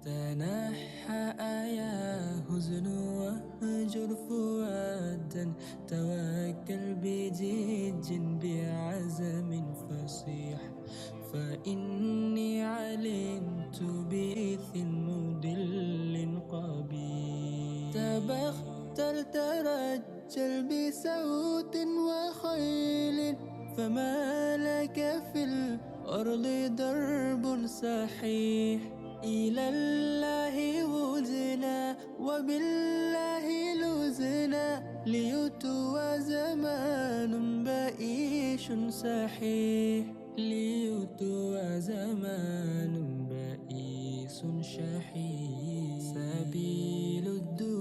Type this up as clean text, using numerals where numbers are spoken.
تنحى يا حزن واهجر فؤادا، توكل بجد بعزم فصيح، فإني علمت بإثم مضل قبيح. تبختر ترجل بصوت وخيل، فما لك في الأرض درب صحيح. إلى الله وزنا وبالله لزنا، ليتوى زمان بئيش صحيح، ليتوى زمان بئيس شحيح. سبيل الدنيا